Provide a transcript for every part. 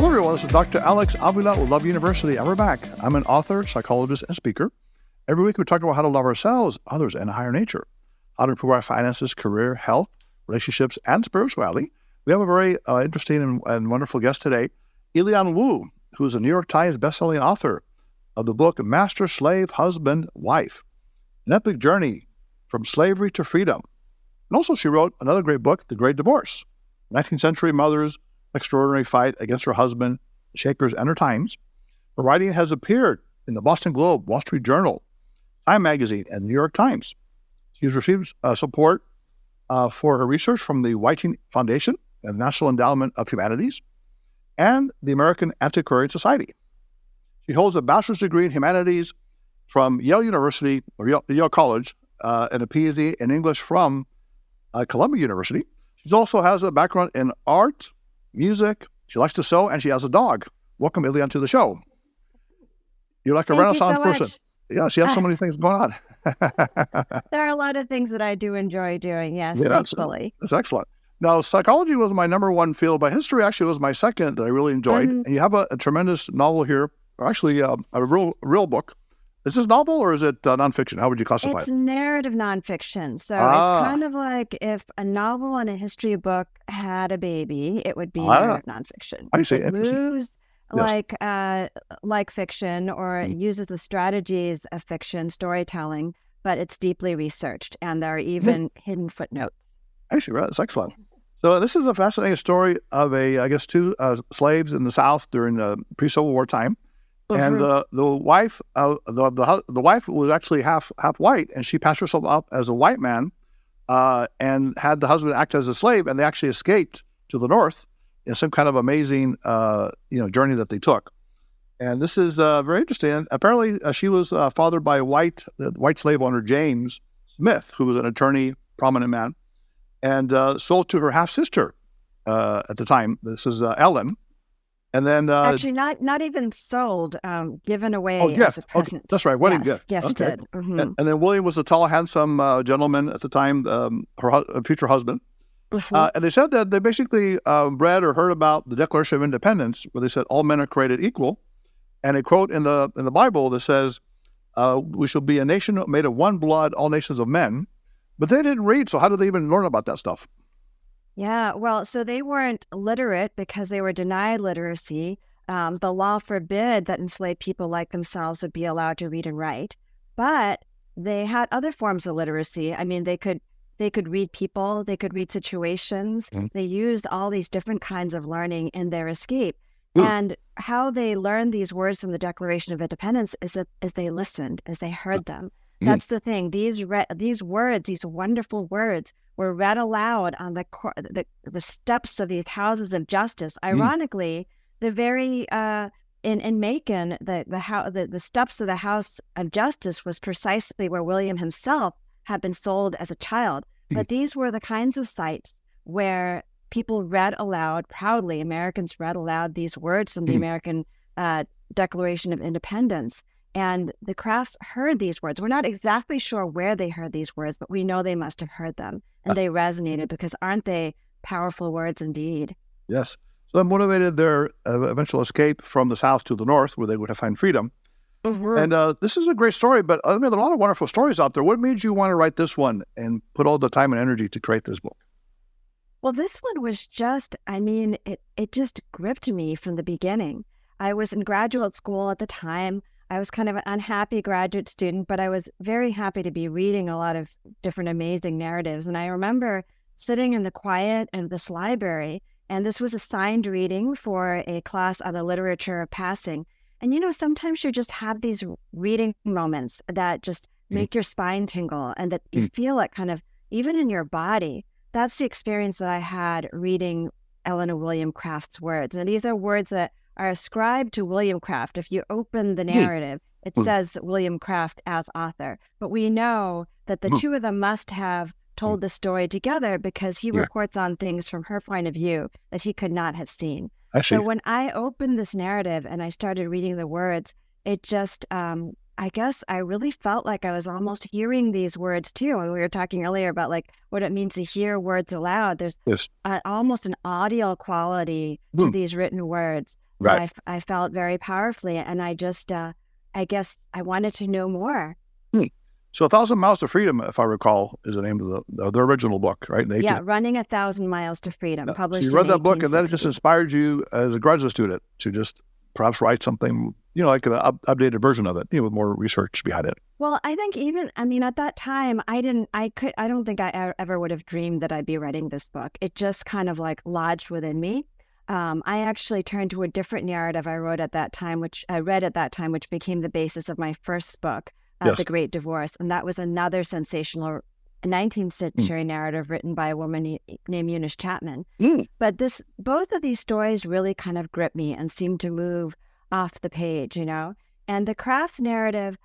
Hello, everyone. This is Dr. Alex Avila with Love University, and we're back. I'm an author, psychologist, and speaker. Every week, we talk about how to love ourselves, others, and a higher nature, how to improve our finances, career, health, relationships, and spirituality. We have a very interesting and wonderful guest today, Ilyon Woo, who is a New York Times bestselling author of the book Master, Slave, Husband, Wife, an epic journey from slavery to freedom. And also, she wrote another great book, The Great Divorce, 19th century mother's extraordinary fight against her husband, Shakers, and her times. Her writing has appeared in the Boston Globe, Wall Street Journal, Time Magazine, and New York Times. She has received support for her research from the Whiting Foundation and National Endowment of Humanities and the American Antiquarian Society. She holds a bachelor's degree in humanities from Yale University, or Yale College, and a PhD in English from Columbia University. She also has a background in art, music. She likes to sew, and she has a dog. Welcome, Ilyon, to the show. You're like a Renaissance person. Yeah, she has so many things going on. There are a lot of things that I do enjoy doing, yes, yeah, thankfully. That's excellent. Now, psychology was my number one field, but history actually was my second that I really enjoyed. And you have a tremendous novel here, or actually a real book. Is this novel or is it nonfiction? How would you classify it? It's narrative nonfiction. So it's kind of like if a novel and a history book had a baby, it would be narrative nonfiction. I see. It moves like fiction, or it uses the strategies of fiction storytelling, but it's deeply researched, and there are even hidden footnotes. I see. Right. That's excellent. So this is a fascinating story of two slaves in the South during the pre-Civil War time. And the wife, the wife was actually half white, and she passed herself up as a white man, and had the husband act as a slave, and they actually escaped to the north in some kind of amazing, journey that they took. And this is very interesting. And apparently, she was fathered by the white slave owner James Smith, who was an attorney, prominent man, and sold to her half sister at the time. This is Ellen. And then actually, not even sold, given away as a present. That's right, wedding gift. Gifted. Okay. And then William was a tall, handsome gentleman at the time, her future husband. And they said that they basically read or heard about the Declaration of Independence, where they said all men are created equal. And a quote in the Bible that says, "We shall be a nation made of one blood, all nations of men." But they didn't read, so how did they even learn about that stuff? Yeah, well, so they weren't literate because they were denied literacy. The law forbid that enslaved people like themselves would be allowed to read and write, but they had other forms of literacy. I mean, they could read people, they could read situations. They used all these different kinds of learning in their escape. And how they learned these words from the Declaration of Independence is that as they listened, as they heard them. That's the thing. These words, these wonderful words, were read aloud on the steps of these houses of justice. Ironically, the very in Macon, the steps of the House of Justice was precisely where William himself had been sold as a child. But these were the kinds of sites where people read aloud proudly. Americans read aloud these words from the American Declaration of Independence. And the Crafts heard these words. We're not exactly sure where they heard these words, but we know they must have heard them. And they resonated because aren't they powerful words indeed? Yes. So that motivated their eventual escape from the South to the North, where they would have found freedom. And this is a great story, but there are a lot of wonderful stories out there. What made you want to write this one and put all the time and energy to create this book? Well, this one was just, it just gripped me from the beginning. I was in graduate school at the time. I was kind of an unhappy graduate student, but I was very happy to be reading a lot of different amazing narratives. And I remember sitting in the quiet of this library, and this was a signed reading for a class on the literature of passing. And, sometimes you just have these reading moments that just make your spine tingle and that you feel it kind of even in your body. That's the experience that I had reading Ellen and William Craft's words. And these are words that are ascribed to William Craft. If you open the narrative, it says William Craft as author. But we know that the two of them must have told the story together because he reports on things from her point of view that he could not have seen. So when I opened this narrative and I started reading the words, it just, I guess I really felt like I was almost hearing these words too. And we were talking earlier about like what it means to hear words aloud. There's almost an audio quality to these written words Right. And I felt very powerfully, and I just, I guess I wanted to know more. So 1,000 Miles to Freedom, if I recall, is the name of the original book, right? Yeah, Running 1,000 Miles to Freedom, Yeah. published So you read in that book, and then it just 1860. inspired you as a graduate student to just perhaps write something, like an updated version of it, with more research behind it. Well, I think at that time, I don't think I ever would have dreamed that I'd be writing this book. It just kind of like lodged within me. I actually turned to a different narrative I read at that time, which became the basis of my first book, Yes. The Great Divorce. And that was another sensational 19th century narrative written by a woman named Eunice Chapman. But both of these stories really kind of gripped me and seemed to move off the page, And the Crafts narrative,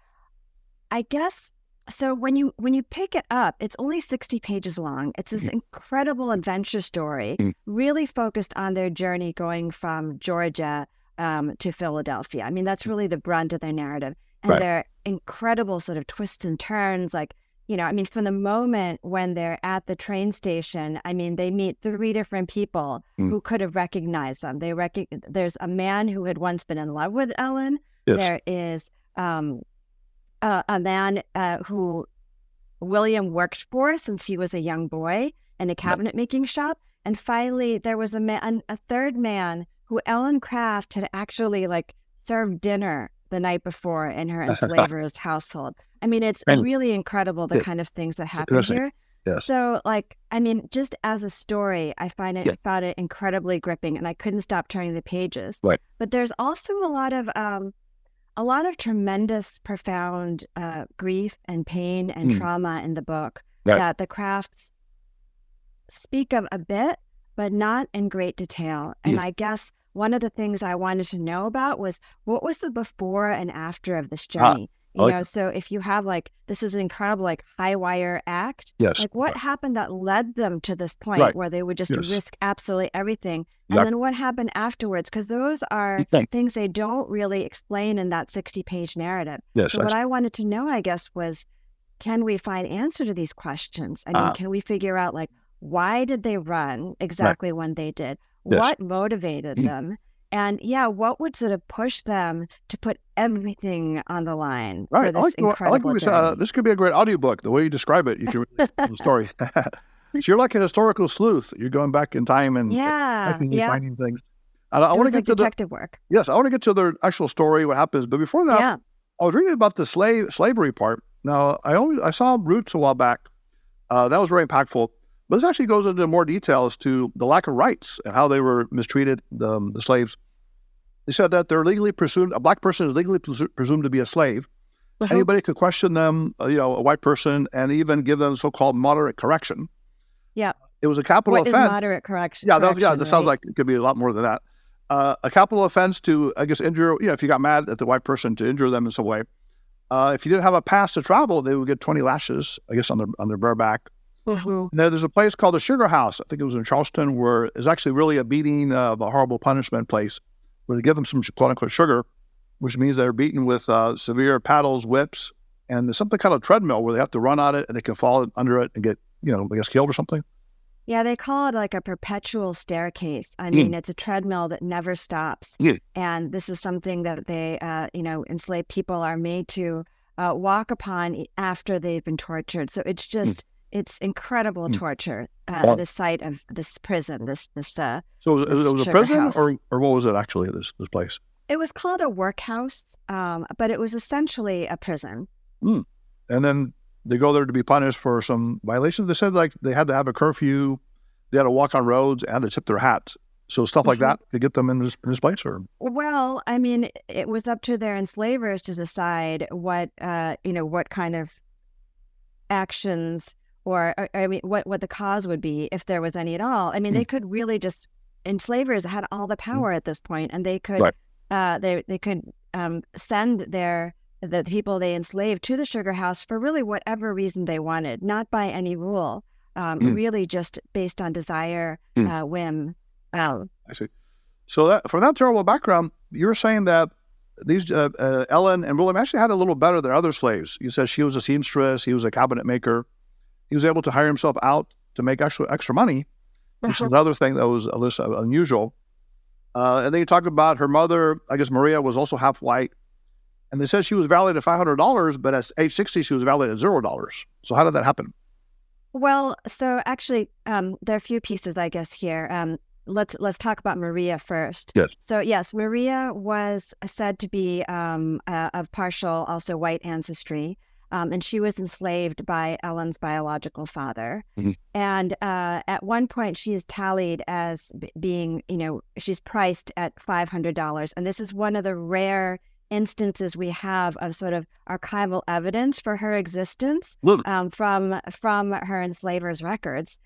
I guess, so when you pick it up, it's only 60 pages long. It's this incredible adventure story, really focused on their journey going from Georgia to Philadelphia. I mean, that's really the brunt of their narrative. And Right. their incredible sort of twists and turns, from the moment when they're at the train station, they meet 3 different people who could have recognized them. There's a man who had once been in love with Ellen. Yes. There is a man who William worked for since he was a young boy in a cabinet making shop. And finally, there was a third man who Ellen Craft had actually served dinner the night before in her enslaver's household. It's really incredible the kind of things that happen here. Yes. So, just as a story, I found it incredibly gripping, and I couldn't stop turning the pages. Right. But there's also a lot of tremendous, profound grief and pain and trauma in the book that the Crafts speak of a bit, but not in great detail. And I guess one of the things I wanted to know about was what was the before and after of this journey. So if you have this is an incredible high wire act. Yes. What happened that led them to this point where they would just risk absolutely everything? And then what happened afterwards? Because those are things they don't really explain in that 60-page narrative. Yes. So what I wanted to know, I guess, was, can we find answer to these questions? Can we figure out why did they run exactly when they did? Yes. What motivated them? And what would sort of push them to put everything on the line for this incredible journey? This could be a great audiobook. The way you describe it, you can really tell the story. So you're like a historical sleuth. You're going back in time and finding things. And I want to get to detective work. Yes, I want to get to the actual story, what happens. But before that, I was reading about the slavery part. Now, I saw Roots a while back. That was very impactful. But this actually goes into more details to the lack of rights and how they were mistreated, the slaves. They said that a black person is legally presumed to be a slave. Anybody could question them, a white person, and even give them so-called moderate correction. Yeah. It was a capital offense. What is moderate correction? That sounds like it could be a lot more than that. A capital offense to, I guess, injure, if you got mad at the white person, to injure them in some way. If you didn't have a pass to travel, they would get 20 lashes, I guess, on their bare back. And there's a place called the Sugar House. I think it was in Charleston, where it's actually really a beating of a horrible punishment place, where they give them some quote-unquote sugar, which means they're beaten with severe paddles, whips, and there's something kind of treadmill where they have to run on it and they can fall under it and get, I guess, killed or something. Yeah, they call it a perpetual staircase. It's a treadmill that never stops. And this is something that they, enslaved people are made to walk upon after they've been tortured. So it's just... It's incredible torture, the site of this prison, So it was a prison, or what was it actually, this place? It was called a workhouse, but it was essentially a prison. And then they go there to be punished for some violations. They said they had to have a curfew, they had to walk on roads, and to tip their hats. So stuff like that to get them in this place, or? Well, it was up to their enslavers to decide what kind of actions, or what the cause would be, if there was any at all. They could really just, enslavers had all the power at this point, and they could they could send the people they enslaved to the Sugar House for really whatever reason they wanted, not by any rule, really just based on desire, whim. I see. So from that terrible background, you were saying that these Ellen and William actually had a little better than other slaves. You said she was a seamstress, he was a cabinet maker. He was able to hire himself out to make extra money, which is another thing that was a little unusual. And then you talk about her mother, I guess Maria was also half white. And they said she was valued at $500, but at age 60, she was valued at $0. So how did that happen? Well, so actually, there are a few pieces, I guess, here. Let's talk about Maria first. Yes. So yes, Maria was said to be of partial, also white ancestry, and she was enslaved by Ellen's biological father. Mm-hmm. And at one point, she is tallied as being, she's priced at $500, and this is one of the rare instances we have of sort of archival evidence for her existence from her enslavers' records.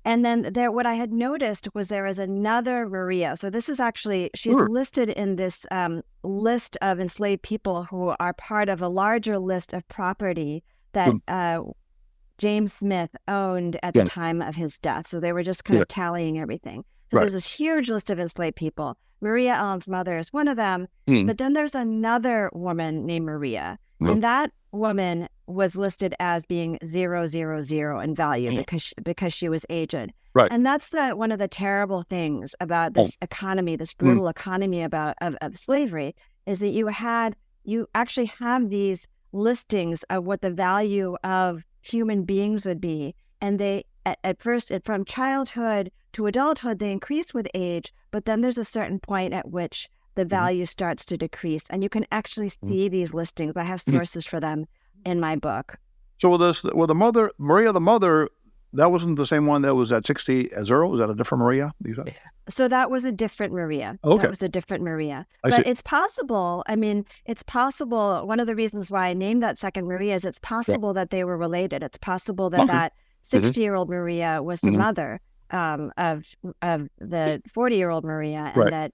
And then what I had noticed was there is another Maria. So this is actually, she's listed in this list of enslaved people who are part of a larger list of property that James Smith owned at the time of his death. So they were just kind of tallying everything. So there's this huge list of enslaved people. Maria Ellen's mother is one of them. But then there's another woman named Maria. And that woman was listed as being 000 in value because she was aged. Right. And that's one of the terrible things about this economy, this brutal economy of slavery, is that you actually have these listings of what the value of human beings would be. And they, at first, from childhood to adulthood, they increase with age, but then there's a certain point at which the value starts to decrease. And you can actually see these listings. I have sources for them in my book. So the mother, Maria the mother, that wasn't the same one that was at 60 as Earl? Was that a different Maria? So that was a different Maria. Okay. That was a different Maria. I but see. It's possible. I mean, it's possible. One of the reasons why I named that second Maria is it's possible that they were related. It's possible that that 60-year-old Maria was the mother of the 40-year-old Maria, and that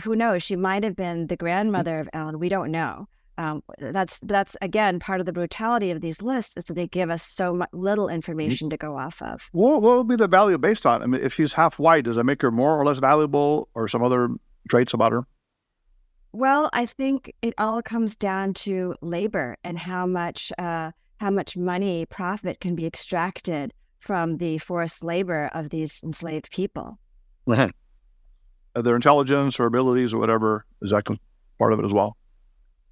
who knows, she might have been the grandmother of Ellen. We don't know. That's again part of the brutality of these lists, is that they give us so little information to go off of. What would be the value based on? I mean, if she's half white, does that make her more or less valuable, or some other traits about her? Well, I think it all comes down to labor and how much money, profit can be extracted from the forced labor of these enslaved people. Their intelligence or abilities or whatever, is that part of it as well?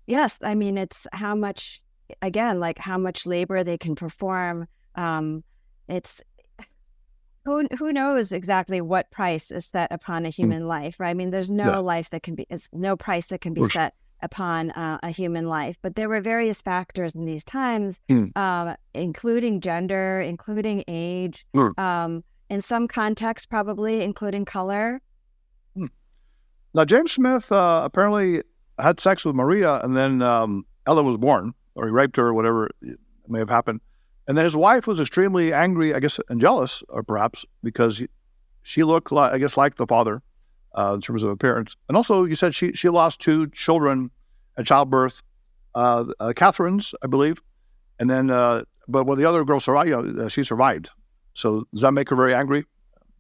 Yes. I mean, it's how much, again, like how much labor they can perform. It's who knows exactly what price is set upon a human life, right? I mean, there's no life that can be, it's no price that can be set upon a human life. But there were various factors in these times, including gender, including age, in some contexts, probably including color. Now, James Smith apparently had sex with Maria, and then Ellen was born, or he raped her, or whatever may have happened. And then his wife was extremely angry, I guess, and jealous, or perhaps, because she looked, like, I guess, like the father in terms of appearance. And also, you said she lost 2 children at childbirth, Catherine's, I believe. And then, but when the other girl survived, she survived. So does that make her very angry?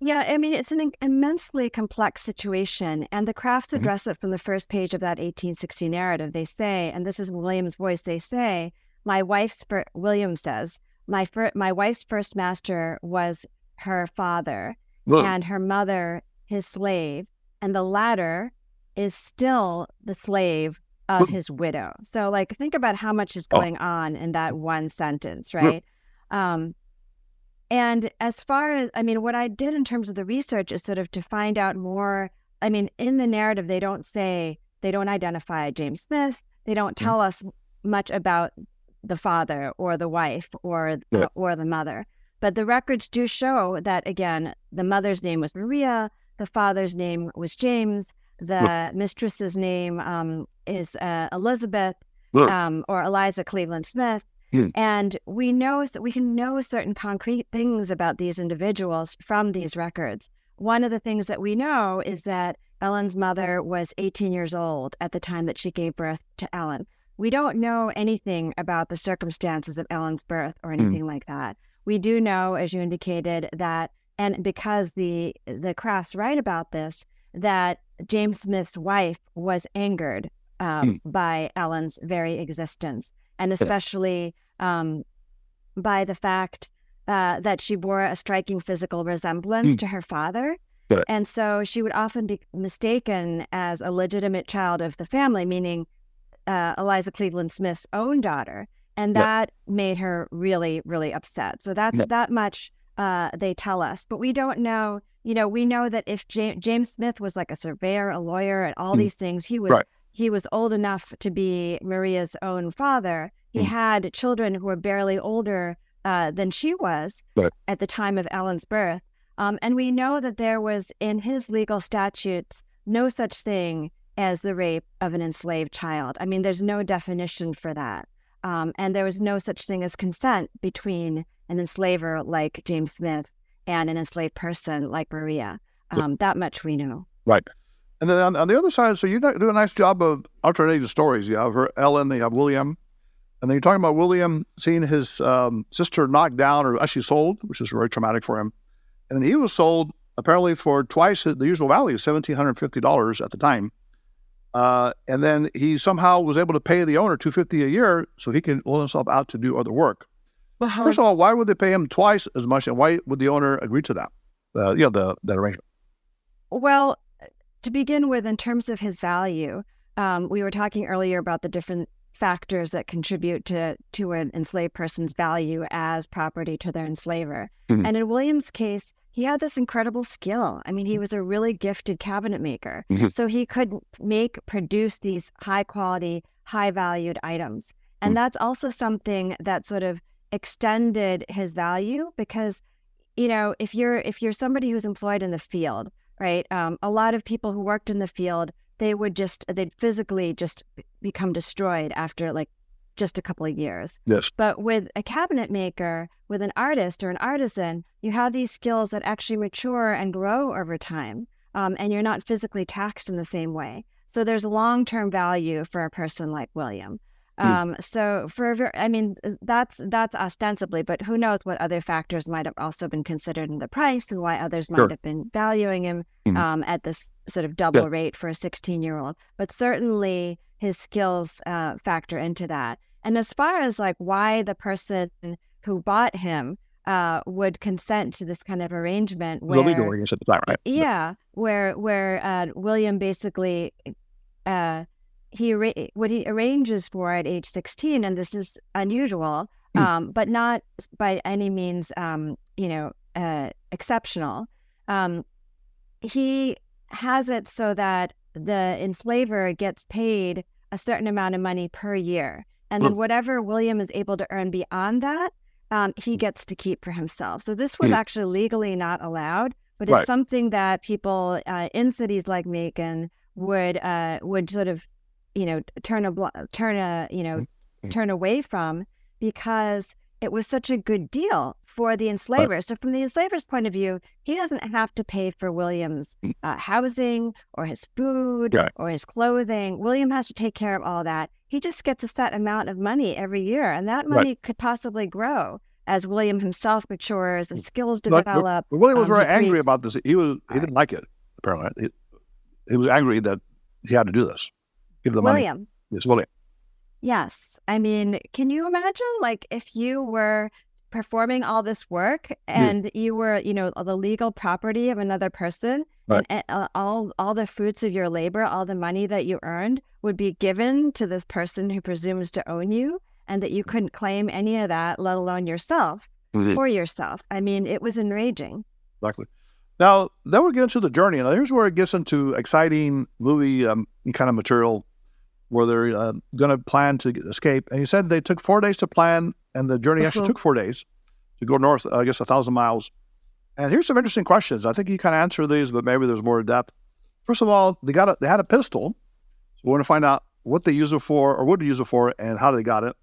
Yeah, I mean, it's an immensely complex situation, and the Crafts address it from the first page of that 1860 narrative. They say, and this is William's voice, they say, William says, my wife's first master was her father, and her mother his slave, and the latter is still the slave of his widow. So, like, think about how much is going on in that one sentence, right? And as far as, I mean, what I did in terms of the research is sort of to find out more. I mean, in the narrative, they don't identify James Smith. They don't tell us much about the father or the wife or the mother. But the records do show that, again, the mother's name was Maria, the father's name was James, the mistress's name is Elizabeth or Eliza Cleveland Smith. And we can know certain concrete things about these individuals from these records. One of the things that we know is that Ellen's mother was 18 years old at the time that she gave birth to Ellen. We don't know anything about the circumstances of Ellen's birth or anything like that. We do know, as you indicated, that, and because the Crafts write about this, that James Smith's wife was angered by Ellen's very existence, and especially by the fact that she bore a striking physical resemblance to her father. Good. And so she would often be mistaken as a legitimate child of the family, meaning Eliza Cleveland Smith's own daughter. And that made her really, really upset. So that's that much they tell us. But we don't know, we know that if James Smith was like a surveyor, a lawyer, and all these things, he was old enough to be Maria's own father. He had children who were barely older than she was at the time of Ellen's birth. And we know that there was in his legal statutes no such thing as the rape of an enslaved child. I mean, there's no definition for that. And there was no such thing as consent between an enslaver like James Smith and an enslaved person like Maria. That much we know. Right. And then on the other side, so you do a nice job of alternating stories. You have her Ellen, you have William. And then you're talking about William seeing his sister knocked down or actually sold, which is very traumatic for him. And then he was sold apparently for twice the usual value, $1,750 at the time. And then he somehow was able to pay the owner $250 a year so he can loan himself out to do other work. First of all, why would they pay him twice as much, and why would the owner agree to that? That arrangement. Well, to begin with, in terms of his value, we were talking earlier about the different factors that contribute to an enslaved person's value as property to their enslaver. And in William's case, he had this incredible skill. I mean, he was a really gifted cabinet maker. So he could produce these high quality, high valued items. And that's also something that sort of extended his value because, if you're somebody who's employed in the field, right? A lot of people who worked in the field, they'd physically just become destroyed after like just a couple of years. Yes. But with a cabinet maker, with an artist or an artisan, you have these skills that actually mature and grow over time. And you're not physically taxed in the same way. So there's long-term value for a person like William. So that's ostensibly, but who knows what other factors might have also been considered in the price and why others might have been valuing him at this sort of double rate for a 16-year-old. But certainly his skills factor into that. And as far as like why the person who bought him would consent to this kind of arrangement, where, it was a legal arrangement at the time, right? Yeah, where William basically he arranges for at age 16, and this is unusual, but not by any means exceptional. He has it so that the enslaver gets paid a certain amount of money per year. And then whatever William is able to earn beyond that, he gets to keep for himself. So this was actually legally not allowed, but it's something that people in cities like Macon would sort of, turn away from because it was such a good deal for the enslaver. So from the enslaver's point of view, he doesn't have to pay for William's housing or his food or his clothing. William has to take care of all that. He just gets a set amount of money every year, and that money could possibly grow as William himself matures, as skills develop. William was very angry about this. He didn't like it, apparently. He was angry that he had to do this. Give the money. William. Yes, William. Yes. I mean, can you imagine, like, if you were performing all this work and you were, the legal property of another person, and all the fruits of your labor, all the money that you earned would be given to this person who presumes to own you, and that you couldn't claim any of that, let alone yourself, for yourself. I mean, it was enraging. Exactly. Now, then we get into the journey. Now, here's where it gets into exciting movie kind of material, where they're going to plan to escape. And he said they took 4 days to plan, and the journey actually took 4 days to go north, 1,000 miles. And here's some interesting questions. I think you kind of answer these, but maybe there's more depth. First of all, they had a pistol. So we want to find out what they use it for, or what to use it for, and how they got it.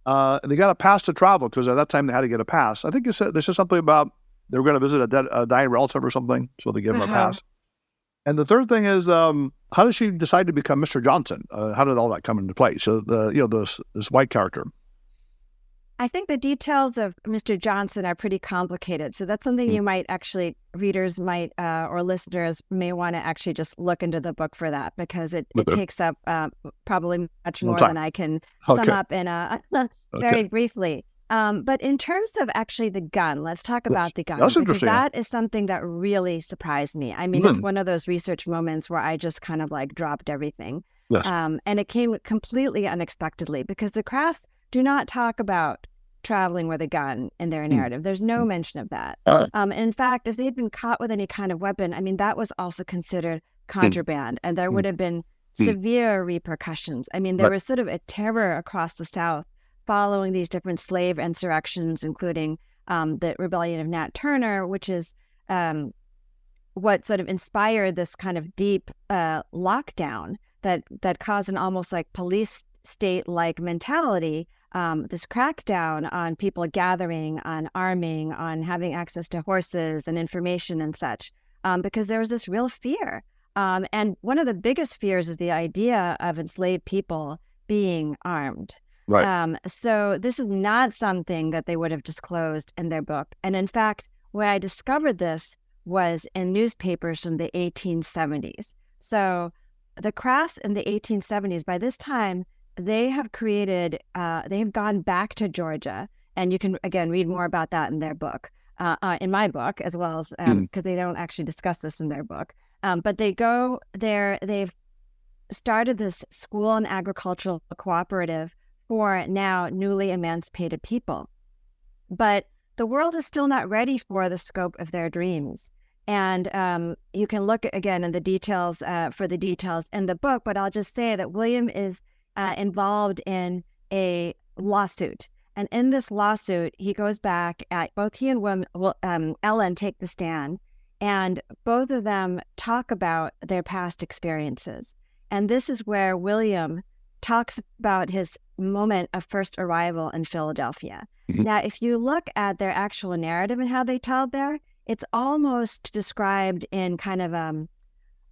And they got a pass to travel, because at that time they had to get a pass. I think they said something about they were going to visit a dying relative or something, so they gave him a pass. And the third thing is, how did she decide to become Mr. Johnson? How did all that come into play? So this white character. I think the details of Mr. Johnson are pretty complicated. So that's something you might actually, readers might, or listeners may want to actually just look into the book for that, because it takes up probably much more than I can sum up in very briefly. But in terms of actually the gun, let's talk about the gun, That's because interesting. that is something that really surprised me. I mean, it's one of those research moments where I just kind of like dropped everything. Yes. And it came completely unexpectedly, because the Crafts do not talk about traveling with a gun in their narrative. There's no mention of that. In fact, if they had been caught with any kind of weapon, I mean, that was also considered contraband, and there would have been severe repercussions. I mean, there was sort of a terror across the South following these different slave insurrections, including the rebellion of Nat Turner, which is what sort of inspired this kind of deep lockdown that caused an almost like police state-like mentality, this crackdown on people gathering, on arming, on having access to horses and information and such, because there was this real fear. And one of the biggest fears is the idea of enslaved people being armed. Right. So this is not something that they would have disclosed in their book. And in fact, where I discovered this was in newspapers from the 1870s. So the Crafts in the 1870s, by this time, they have gone back to Georgia. And you can, again, read more about that in their book, in my book, as well as, because they don't actually discuss this in their book. But they go there, they've started this school and agricultural cooperative for now newly emancipated people. But the world is still not ready for the scope of their dreams. And you can look again in the details for the details in the book, but I'll just say that William is involved in a lawsuit. And in this lawsuit, he goes back at both he and Ellen take the stand, and both of them talk about their past experiences. And this is where William talks about his moment of first arrival in Philadelphia. Now, if you look at their actual narrative and how they tell there, it's almost described in kind of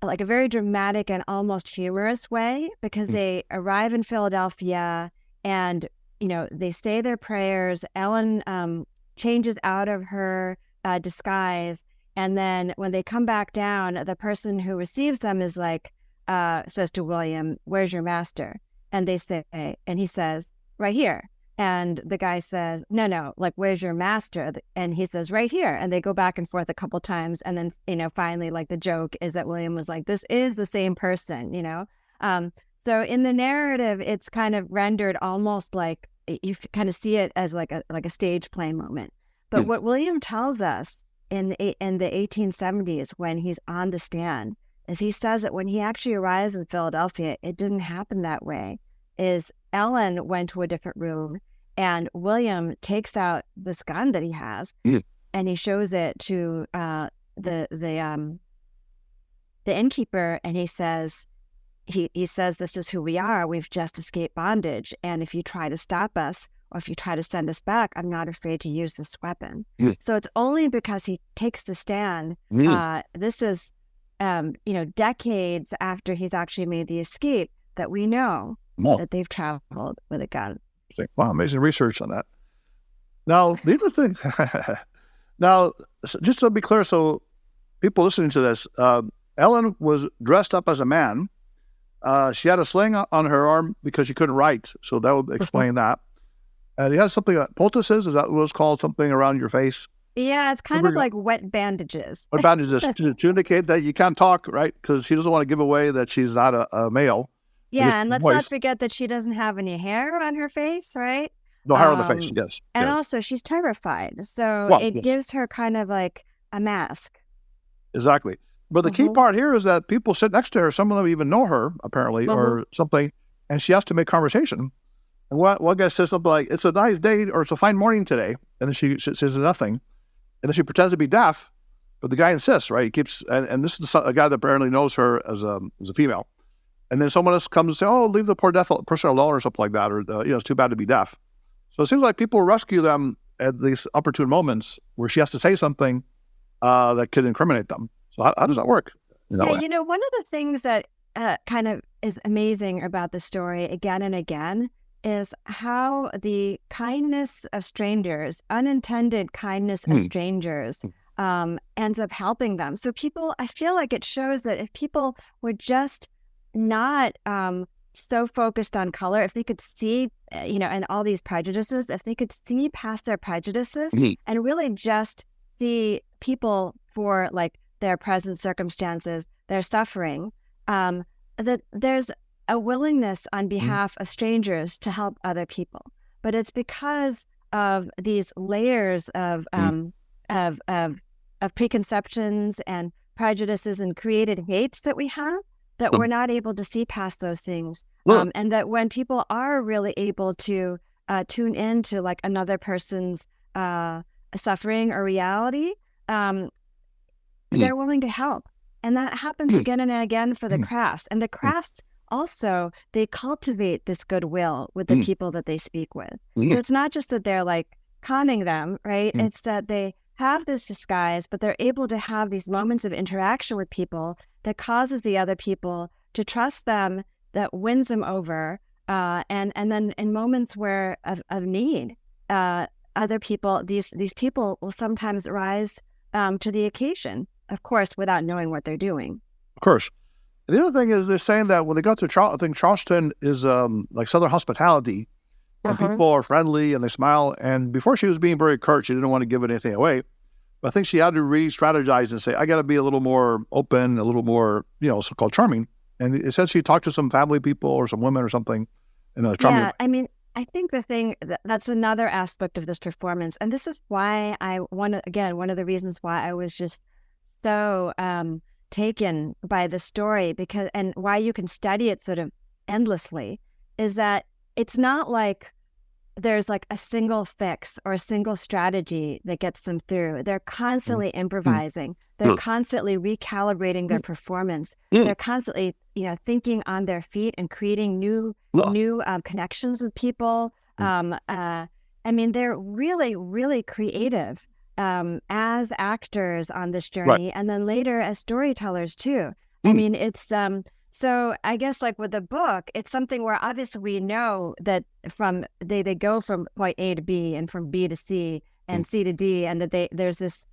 like a very dramatic and almost humorous way, because they arrive in Philadelphia and, you know, they say their prayers. Ellen changes out of her disguise. And then when they come back down, the person who receives them is like, says to William, "Where's your master?" And they say, and he says, "Right here." And the guy says, no, like, "Where's your master?" And he says, "Right here." And they go back and forth a couple times. And then, you know, finally, like, the joke is that William was like, "This is the same person," you know? So in the narrative, it's kind of rendered almost like you kind of see it as like a stage play moment. But what William tells us in the 1870s, when he's on the stand, is he says that when he actually arrives in Philadelphia, it didn't happen that way. Is Ellen went to a different room, and William takes out this gun that he has, and he shows it to the innkeeper, and he says, "This is who we are. We've just escaped bondage, and if you try to stop us, or if you try to send us back, I'm not afraid to use this weapon." So it's only because he takes the stand. This is, decades after he's actually made the escape, that we know that they've traveled with a gun. Wow, amazing research on that. Now, the other thing, now, just to be clear, so people listening to this, Ellen was dressed up as a man. She had a sling on her arm because she couldn't write, so that would explain that. And he had something, poultices, is that what it's called, something around your face? Yeah, it's kind of like wet bandages. Wet bandages to indicate that you can't talk, right? Because he doesn't want to give away that she's not a male. Yeah, and let's not forget that she doesn't have any hair on her face, right? No hair on the face, yes. And also, she's terrified. So it gives her kind of like a mask. Exactly. But the key part here is that people sit next to her, some of them even know her, apparently, or something, and she has to make conversation. And one guy says something like, "It's a nice day," or "It's a fine morning today." And then she says nothing. And then she pretends to be deaf, but the guy insists, right? He keeps, and this is a guy that apparently knows her as a female. And then someone else comes and says, "Oh, leave the poor deaf person alone," or something like that, or, it's too bad to be deaf. So it seems like people rescue them at these opportune moments where she has to say something that could incriminate them. So how does that work? One of the things that kind of is amazing about the story again and again is how the kindness of strangers, unintended kindness of strangers, ends up helping them. So I feel like it shows that if people would just not so focused on color, if they could see, and all these prejudices, if they could see past their prejudices and really just see people for like their present circumstances, their suffering, that there's a willingness on behalf of strangers to help other people. But it's because of these layers of preconceptions and prejudices and created hates that we have, that we're not able to see past those things. And that when people are really able to tune into like another person's suffering or reality, they're willing to help. And that happens again and again for the crafts. And the crafts also, they cultivate this goodwill with the people that they speak with. So it's not just that they're like conning them, right? It's that they have this disguise, but they're able to have these moments of interaction with people that causes the other people to trust them, that wins them over. And then in moments where of need, other people, these people will sometimes rise to the occasion, of course, without knowing what they're doing. Of course. And the other thing is they're saying that when they got to Charleston, I think Charleston is like Southern hospitality, and people are friendly and they smile. And before she was being very curt, she didn't want to give anything away. But I think she had to re-strategize and say, I got to be a little more open, a little more, so-called charming. And it said she talked to some family people or some women or something in a charming way. I mean, I think the thing that's another aspect of this performance, and this is why one of the reasons why I was just so taken by the story, and why you can study it sort of endlessly, is that it's not like there's like a single fix or a single strategy that gets them through. They're constantly improvising. They're constantly recalibrating their performance. They're constantly, thinking on their feet and creating new connections with people. I mean, they're really, really creative as actors on this journey, and then later as storytellers too. I mean, it's so I guess like with the book, it's something where obviously we know that they go from point A to B and from B to C and C to D, and that there's this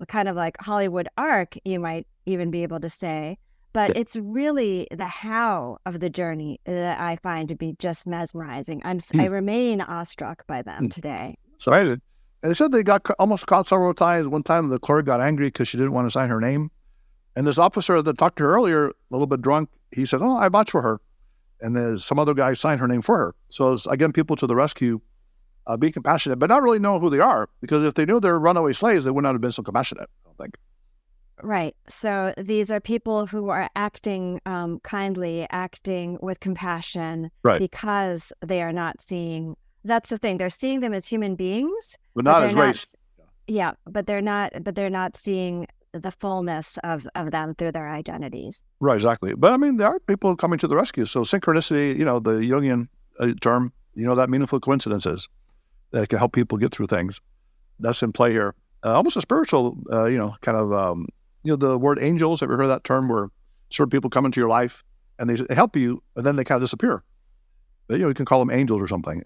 kind of like Hollywood arc, you might even be able to say. But it's really the how of the journey that I find to be just mesmerizing. I remain awestruck by them today. So amazing. And they said they got almost caught several times. One time the clerk got angry because she didn't want to sign her name. And this officer that talked to her earlier, a little bit drunk, he said, I vouch for her. And then some other guy signed her name for her. So it's, again, people to the rescue, be compassionate, but not really know who they are. Because if they knew they were runaway slaves, they would not have been so compassionate, I don't think. Right. So these are people who are acting kindly, acting with compassion, because they are not seeing. That's the thing. They're seeing them as human beings, but not as race. Yeah, but they're not seeing the fullness of them through their identities. Right, exactly. But I mean, there are people coming to the rescue. So synchronicity, the Jungian term, that meaningful coincidences that can help people get through things. That's in play here. Almost a spiritual, kind of, the word angels. Have you heard that term where certain people come into your life and they help you and then they kind of disappear? But, you can call them angels or something.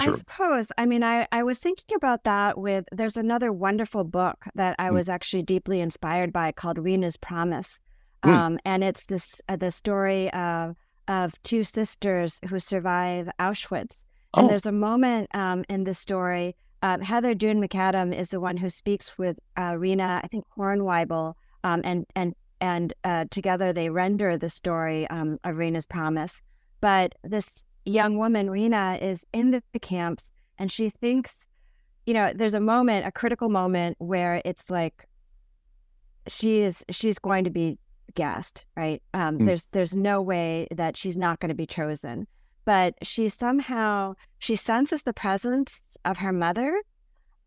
I suppose. I mean, I was thinking about that there's another wonderful book that I was actually deeply inspired by called Rena's Promise. And it's the story of two sisters who survive Auschwitz. And there's a moment in the story, Heather June McAdam is the one who speaks with Rena, I think Hornweibel, and together they render the story of Rena's Promise. But this young woman, Rena, is in the camps, and she thinks, there's a critical moment where it's like she's going to be gassed, right? There's no way that she's not going to be chosen, but she senses the presence of her mother,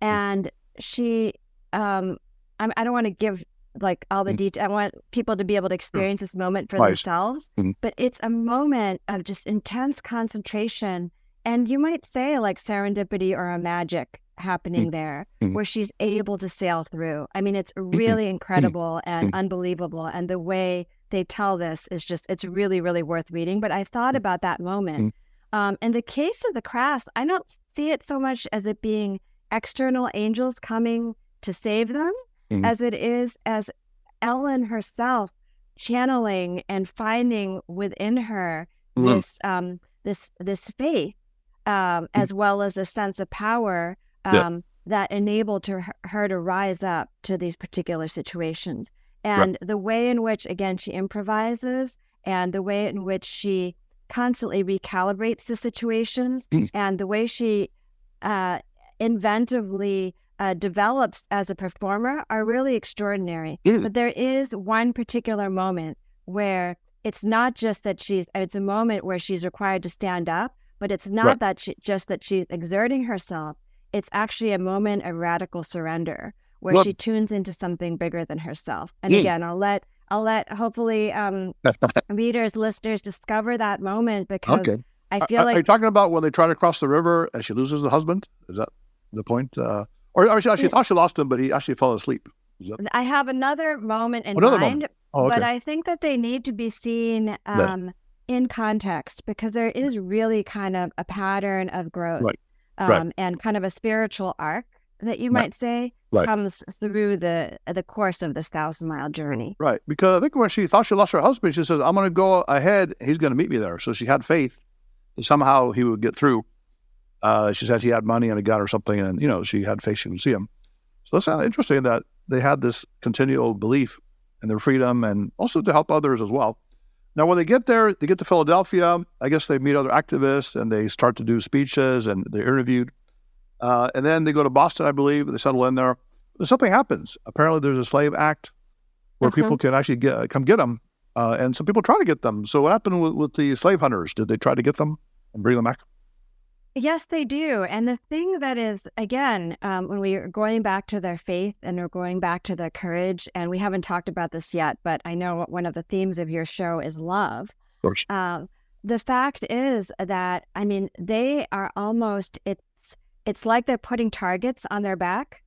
and she I don't want to give like all the detail. I want people to be able to experience this moment for themselves. But it's a moment of just intense concentration, and you might say like serendipity or a magic happening there, where she's able to sail through. I mean, it's really incredible and unbelievable. And the way they tell this is it's really, really worth reading. But I thought about that moment. In the case of the crafts, I don't see it so much as it being external angels coming to save them, as it is as Ellen herself channeling and finding within her this faith, as well as a sense of power that enabled her to rise up to these particular situations. And the way in which, again, she improvises, and the way in which she constantly recalibrates the situations, and the way she inventively develops as a performer are really extraordinary. But there is one particular moment where it's not just that it's a moment where she's required to stand up, but it's not that she's exerting herself. It's actually a moment of radical surrender where she tunes into something bigger than herself. And again, I'll let hopefully readers, listeners discover that moment, because I feel like... Are you talking about when they try to cross the river and she loses the husband? Is that the point? Or she thought she lost him, but he actually fell asleep. I have another moment in mind, but I think that they need to be seen in context, because there is really kind of a pattern of growth and kind of a spiritual arc that you might say comes through the course of this 1,000-mile journey. Right, because I think when she thought she lost her husband, she says, I'm going to go ahead, he's going to meet me there. So she had faith that somehow he would get through. She said he had money and a gun or something, and, she had faith she would see him. So that's kind of interesting that they had this continual belief in their freedom, and also to help others as well. Now, when they get there, they get to Philadelphia. I guess they meet other activists, and they start to do speeches, and they're interviewed. And then they go to Boston, I believe. They settle in there. But something happens. Apparently, there's a slave act where people can actually come get them. And some people try to get them. So what happened with the slave hunters? Did they try to get them and bring them back? Yes, they do. And the thing that is, again, when we are going back to their faith and we're going back to their courage, and we haven't talked about this yet, but I know one of the themes of your show is love. Of course. The fact is that, they are almost, it's like they're putting targets on their back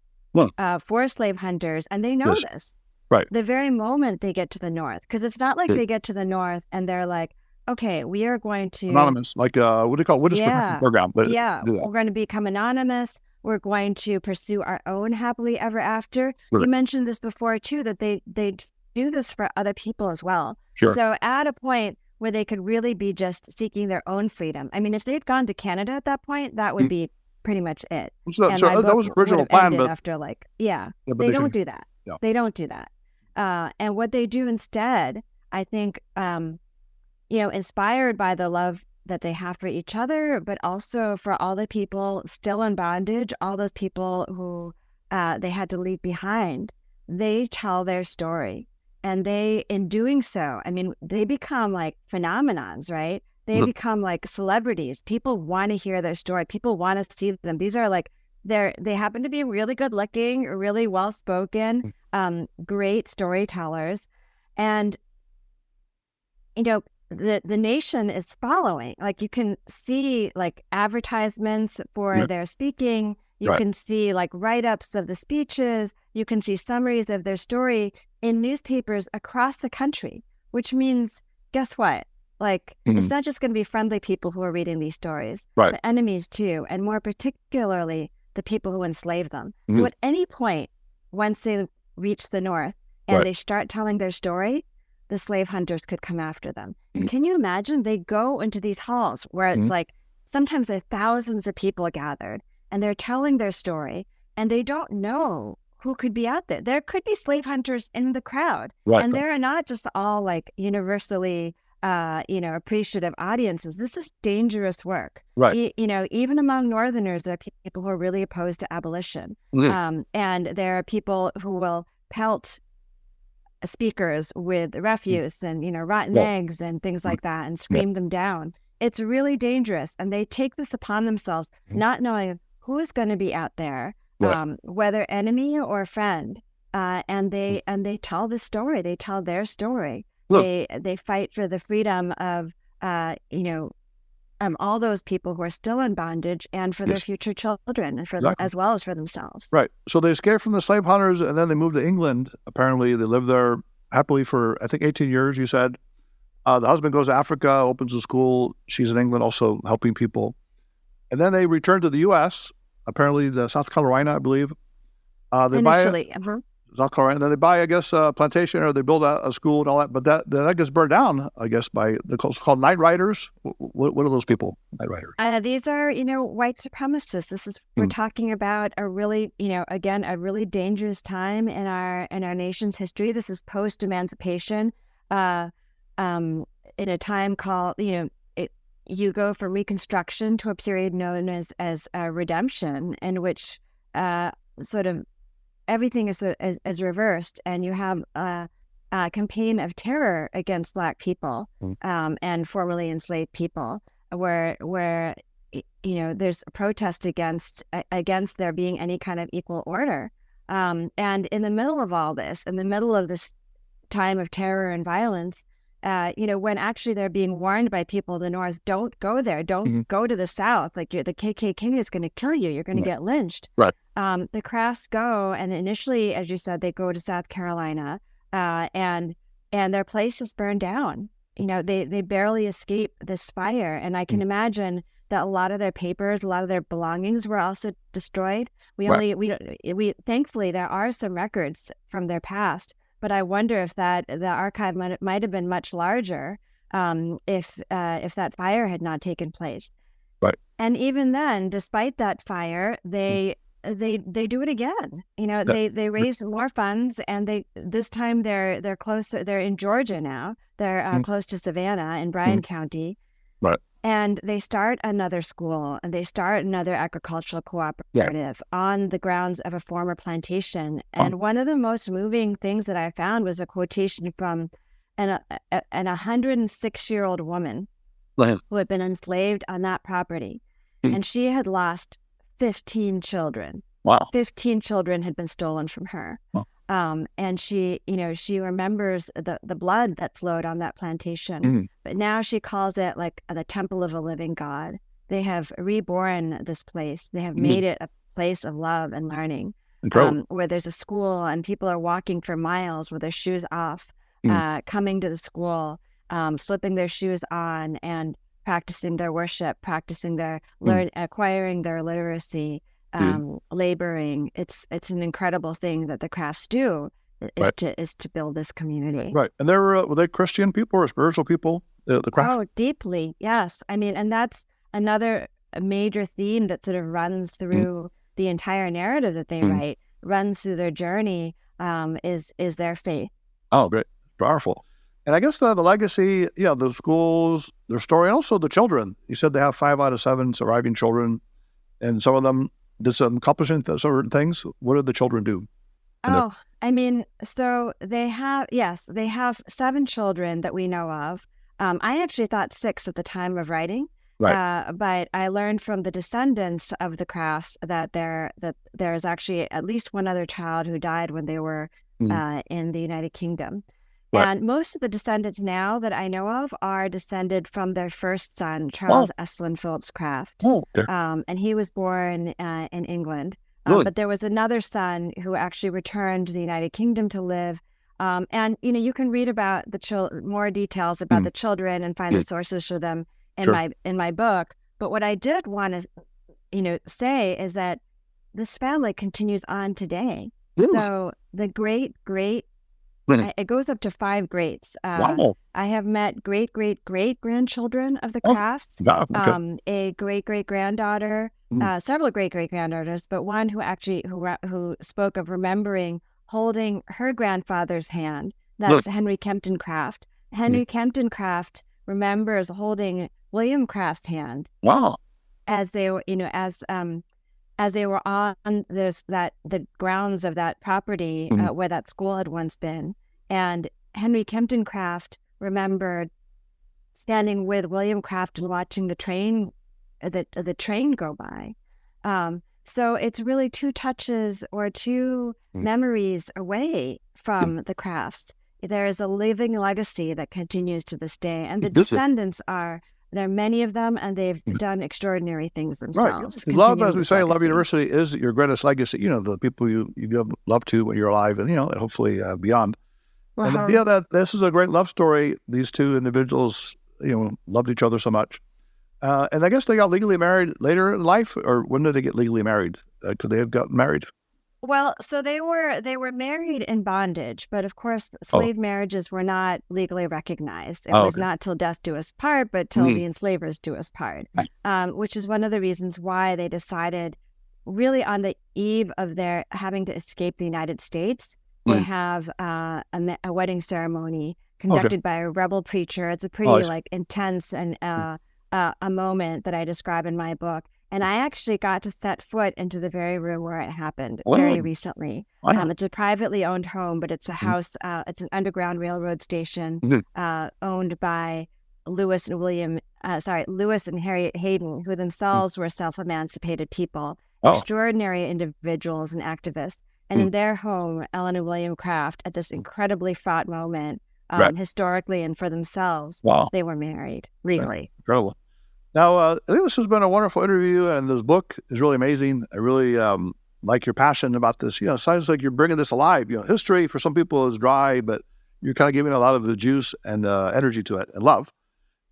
for slave hunters, and they know this. Right. The very moment they get to the North, because it's not like they get to the North and they're like, okay, we are going to... Anonymous, like, what do you call it? Witness protection program. But we're going to become anonymous. We're going to pursue our own happily ever after. You mentioned this before, too, that they do this for other people as well. Sure. So at a point where they could really be just seeking their own freedom. If they'd gone to Canada at that point, that would be pretty much it. So that was the original plan, but... After they don't do that. Yeah. They don't do that. And what they do instead, I think... inspired by the love that they have for each other, but also for all the people still in bondage, all those people who they had to leave behind, they tell their story. And they, in doing so, they become like phenomenons, right? They become like celebrities. People want to hear their story. People want to see them. These are like, they happen to be really good looking, really well-spoken, great storytellers. And, the nation is following. Like, you can see like advertisements for their speaking. You can see like write-ups of the speeches. You can see summaries of their story in newspapers across the country, which means, guess what? Like, it's not just going to be friendly people who are reading these stories, but enemies too, and more particularly the people who enslaved them. So at any point, once they reach the North and they start telling their story, the slave hunters could come after them. And can you imagine? They go into these halls where it's like, sometimes there are thousands of people gathered, and they're telling their story, and they don't know who could be out there. There could be slave hunters in the crowd, and they're not just all like universally, appreciative audiences. This is dangerous work. Even among Northerners, there are people who are really opposed to abolition, and there are people who will pelt speakers with refuse and rotten eggs and things like that, and scream them down. It's really dangerous, and they take this upon themselves, not knowing who is going to be out there, whether enemy or friend, and they tell the story. They tell their story. They fight for the freedom of all those people who are still in bondage, and for their future children, and for them, as well as for themselves. Right. So they escaped from the slave hunters, and then they moved to England. Apparently, they lived there happily for, I think, 18 years, you said. The husband goes to Africa, opens a school. She's in England also helping people. And then they return to the U.S., apparently to South Carolina, I believe. Initially. South Carolina. Then they buy, I guess, a plantation, or they build a school and all that. But that gets burned down, I guess, by the called night riders. What are those people? Night riders. These are, white supremacists. We're talking about a really, again, a really dangerous time in our nation's history. This is post-emancipation, in a time called, you go from Reconstruction to a period known as redemption, in which sort of everything is reversed, and you have a campaign of terror against Black people and formerly enslaved people, where there's a protest against there being any kind of equal order. And in the middle of all this, in the middle of this time of terror and violence, when actually they're being warned by people in the North, don't go there, don't go to the South, like the KKK is going to kill you, you're going to get lynched. Right. The Crafts go, and initially, as you said, they go to South Carolina, and their place is burned down. They barely escape this fire, and I can imagine that a lot of their papers, a lot of their belongings were also destroyed. We thankfully there are some records from their past, but I wonder if the archive might have been much larger if that fire had not taken place. Right. And even then, despite that fire, they do it again. They raise more funds, and this time they're close. They're in Georgia now. They're close to Savannah in Bryan County. Right. And they start another school, and they start another agricultural cooperative on the grounds of a former plantation. And one of the most moving things that I found was a quotation from an 106-year-old woman who had been enslaved on that property. And she had lost 15 children. Wow. 15 children had been stolen from her. Wow. And she remembers the blood that flowed on that plantation. But now she calls it like the temple of a living God. They have reborn this place. They have made it a place of love and learning, where there's a school and people are walking for miles with their shoes off, coming to the school, slipping their shoes on and practicing their worship, practicing their acquiring their literacy, laboring. It's an incredible thing that the Crafts do, is to build this community. Right. And were they Christian people or spiritual people, the Crafts? Oh, deeply, yes. I mean, and that's another major theme that sort of runs through the entire narrative that they write, runs through their journey, is their faith. Oh, great. Powerful. And I guess the legacy, the schools, their story, and also the children. You said they have 5 out of 7 surviving children, and some of them did some accomplishing certain things. What did the children do? So they have 7 children that we know of. I actually thought 6 at the time of writing, but I learned from the descendants of the Crafts that there is actually at least one other child who died when they were in the United Kingdom. Right. And most of the descendants now that I know of are descended from their first son, Charles Estlin Phillips Craft. And he was born in England. But there was another son who actually returned to the United Kingdom to live. And, you can read about more details about the children and find the sources for them in my book. But what I did want to, say is that this family continues on today. So the great it goes up to 5 greats. Wow. I have met great-great-great-grandchildren of the Crafts, a great-great-granddaughter, several great-great-granddaughters, but one who actually who spoke of remembering holding her grandfather's hand. That's Henry Kempton Craft. Henry Kempton Craft remembers holding William Craft's hand. Wow. As they were, as they were on the grounds of that property where that school had once been. And Henry Kempton Craft remembered standing with William Craft and watching the train go by. So it's really 2 touches or 2 memories away from the Crafts. There is a living legacy that continues to this day. And the descendants there are many of them, and they've done extraordinary things themselves. Right. Love, as we say, Love University is your greatest legacy. The people you give love to when you're alive, and hopefully beyond. Well, and that this is a great love story. These 2 individuals, loved each other so much, and I guess they got legally married later in life. Or when did they get legally married? Could they have gotten married? Well, so they were married in bondage, but of course, Oh, slave marriages were not legally recognized. It oh, was okay. not till death do us part, but till Mhm. the enslavers do us part, Right. which is one of the reasons why they decided, really on the eve of their having to escape the United States, they Mhm. have a wedding ceremony Okay. conducted by a rebel preacher. It's a Oh, I pretty see. like intense and Mm. a moment that I describe in my book. And I actually got to set foot into the very room where it happened Wow. very recently. Wow. It's a privately owned home, but it's a Mhm. house. It's an underground railroad station Mhm. owned by Lewis and Harriet Hayden, who Mhm. themselves were self-emancipated people, Oh. extraordinary individuals and activists. And Mm. in their home, Ellen and William Craft, at this incredibly fraught moment, Right. historically and for themselves, Wow. they were married Yeah. legally. Incredible. Now, I think this has been a wonderful interview, and this book is really amazing. I really like your passion about this. It sounds like you're bringing this alive. History for some people is dry, but you're kind of giving a lot of the juice and energy to it and love,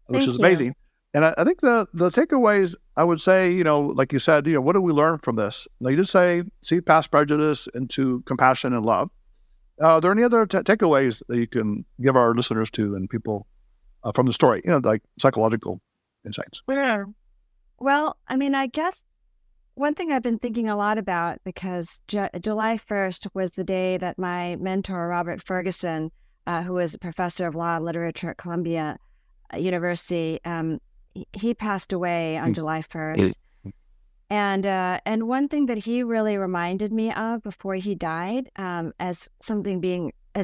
which is Thank you. amazing. And I think the takeaways, I would say, like you said, what do we learn from this? Now, you did say, see past prejudice into compassion and love. Are there any other takeaways that you can give our listeners to and people from the story, like psychological insights? Yeah. Well, I mean, I guess one thing I've been thinking a lot about, because July 1st was the day that my mentor, Robert Ferguson, who was a professor of law and literature at Columbia University, he passed away on July 1st. And one thing that he really reminded me of before he died, as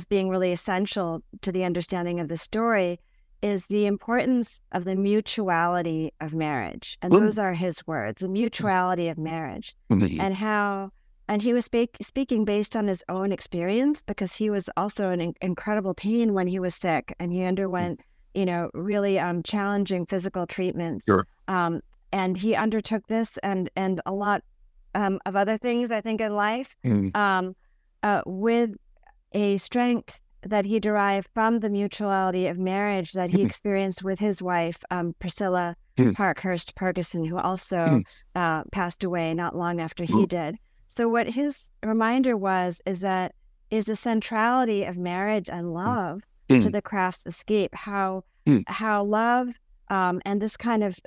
being really essential to the understanding of the story, is the importance of the mutuality of marriage. And those are his words, the mutuality of marriage. And he was speaking based on his own experience, because he was also in incredible pain when he was sick, and he underwent, really challenging physical treatments. Sure. And he undertook this and a lot of other things, I think, in life, with a strength that he derived from the mutuality of marriage that he experienced with his wife, Priscilla Parkhurst Ferguson, who also passed away not long after he did. So what his reminder is the centrality of marriage and love to the craft's escape, how love and this kind of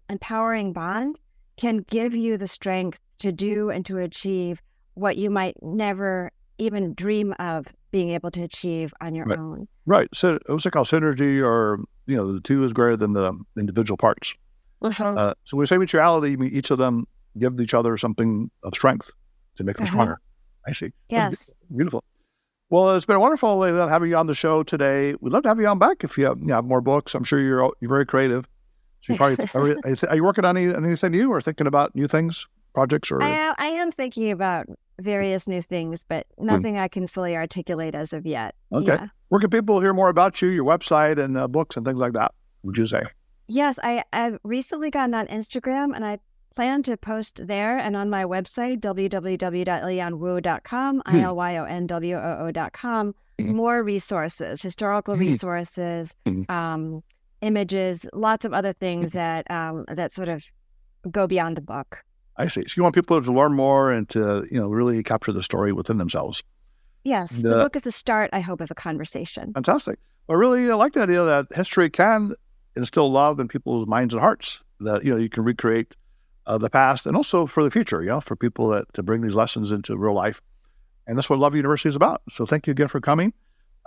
empowering bond can give you the strength to do and to achieve what you might never even dream of being able to achieve on your own. Right. So it was called synergy, or, the two is greater than the individual parts. So when we say mutuality, I mean each of them give each other something of strength to make them stronger. I see. Yes. That's beautiful. Well, it's been wonderful having you on the show today. We'd love to have you on back if you have more books. I'm sure you're very creative. So you probably are you working on anything new, or thinking about new things, projects, or? I am thinking about various new things, but nothing I can fully articulate as of yet. Okay. Yeah. Where can people hear more about you, your website, and books and things like that, would you say? Yes, I've recently gotten on Instagram, and I plan to post there and on my website, www.ilyonwoo.com, ILYONWOO.com, more resources, historical resources, images, lots of other things that sort of go beyond the book. I see. So you want people to learn more and to, really capture the story within themselves. Yes, the book is the start, I hope, of a conversation. Fantastic. I really like the idea that history can instill love in people's minds and hearts, that, you can recreate the past, and also for the future, for people to bring these lessons into real life. And that's what Love University is about. So thank you again for coming.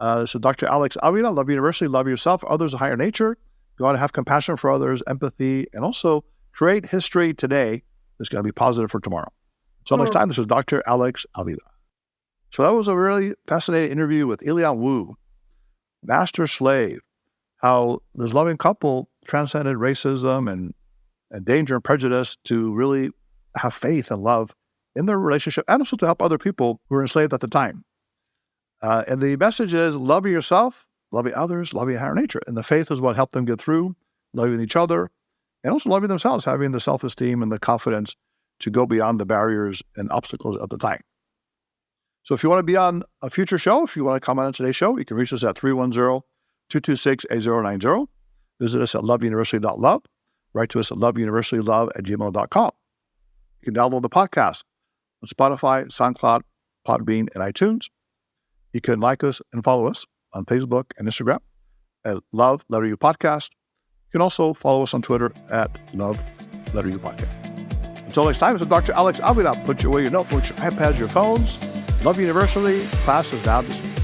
This is Dr. Alex Avila, Love University. Love yourself, others, a higher nature. Go out and have compassion for others, empathy, and also create history today that's going to be positive for tomorrow. Until next time, this is Dr. Alex Avila. So that was a really fascinating interview with Ilyon Woo, master slave, how this loving couple transcended racism and danger and prejudice to really have faith and love in their relationship, and also to help other people who were enslaved at the time. And the message is loving yourself, loving others, loving higher nature. And the faith is what helped them get through, loving each other, and also loving themselves, having the self-esteem and the confidence to go beyond the barriers and obstacles of the time. So if you want to be on a future show, if you want to comment on today's show, you can reach us at 310-226-8090. Visit us at loveuniversity.love. Write to us at loveuniversitylove@gmail.com. You can download the podcast on Spotify, SoundCloud, Podbean, and iTunes. You can like us and follow us on Facebook and Instagram at Love Letter U Podcast. You can also follow us on Twitter at Love Letter U Podcast. Until next time, this is Dr. Alex Avila. Put away your notebooks, your iPads, your phones. Love University. Class is now dismissed.